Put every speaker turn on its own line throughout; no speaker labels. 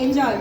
Enjoy.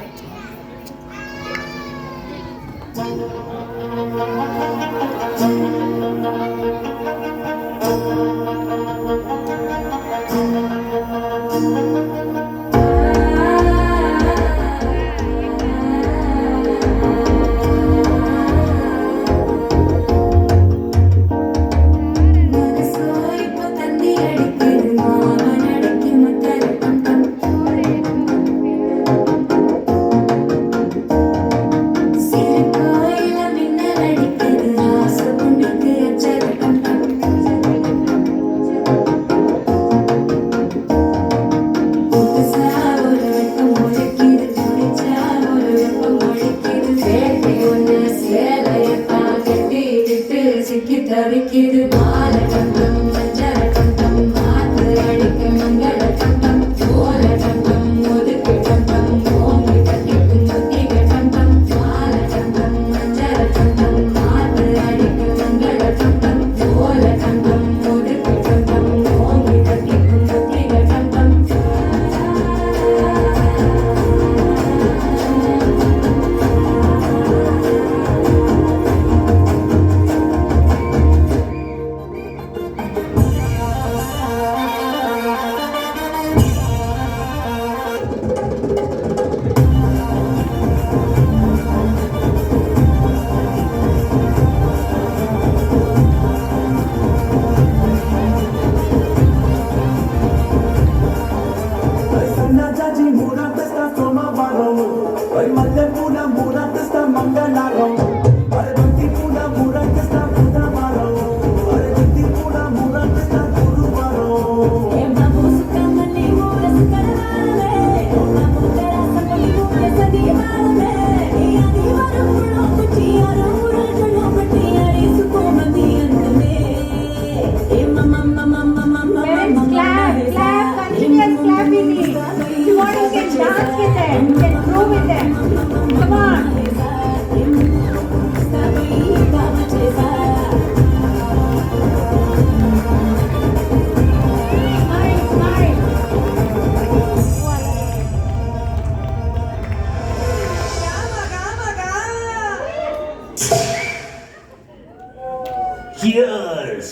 Cheers!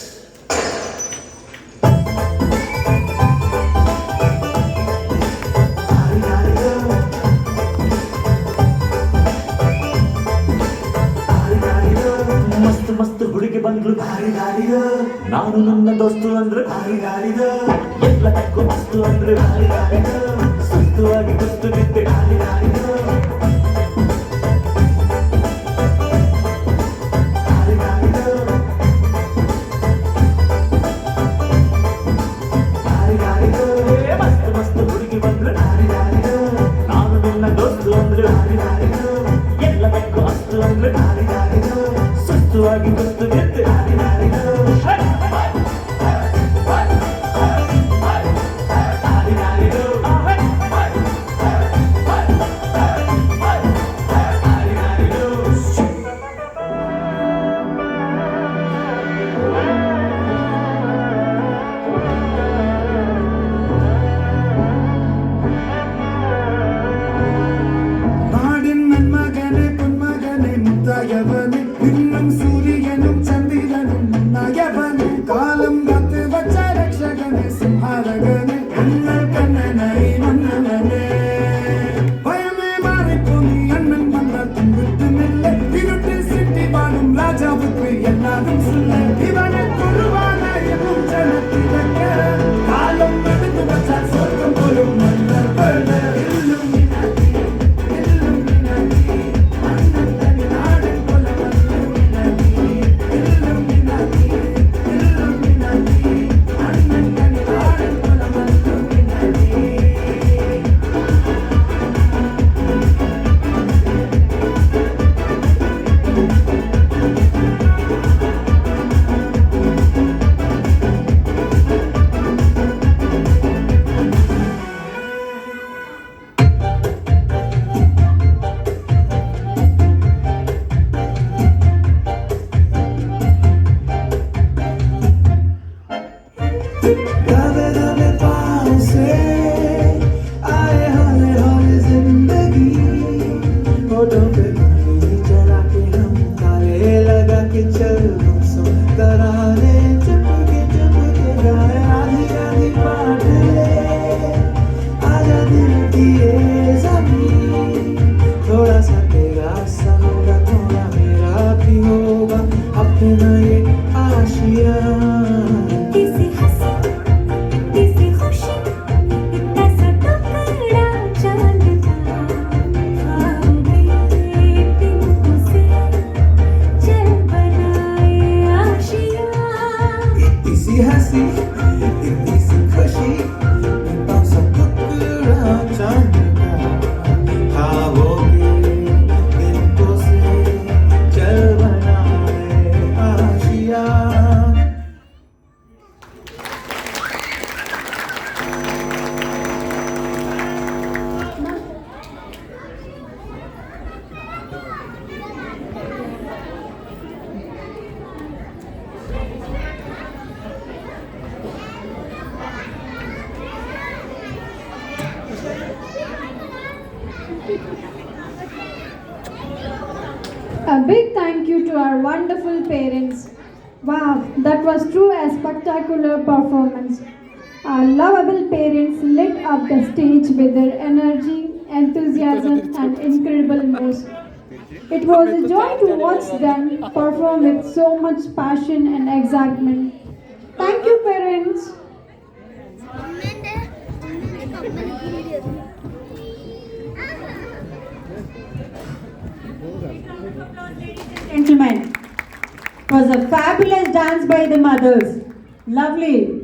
ಮಸ್ತ್ ಮಸ್ತ್ ಹುಡುಗಿ ಬಂದ್ಲು ಭಾರಿ ಗಾಡಿಗ, ನಾನು ನನ್ನ ದೋಸ್ತು ಅಂದ್ರೆ ಭಾರಿ ಗಾಡಿಗ, ಎಲ್ಲ ತಕ್ಕು ಮಸ್ತು ಅಂದ್ರೆ ಭಾರಿ ಗಾಡಿಗ, ಸುಸ್ತುವಾಗಿ ಕುಸ್ತು ಬಿದ್ದೆ ಭಾರಿ ಗಾಡಿಗ. ಸುಸ್ತುವಾಗಿ ಕುಸ್ತು ಬಿದ್ದೆ
thank you to our wonderful parents. Wow, that was true a spectacular performance. Our lovable parents lit up the stage with their energy, enthusiasm, and incredible moves. It was a joy to watch them perform with so much passion and excitement. Thank you, parents.
Gentlemen, it was a fabulous dance by the mothers. Lovely.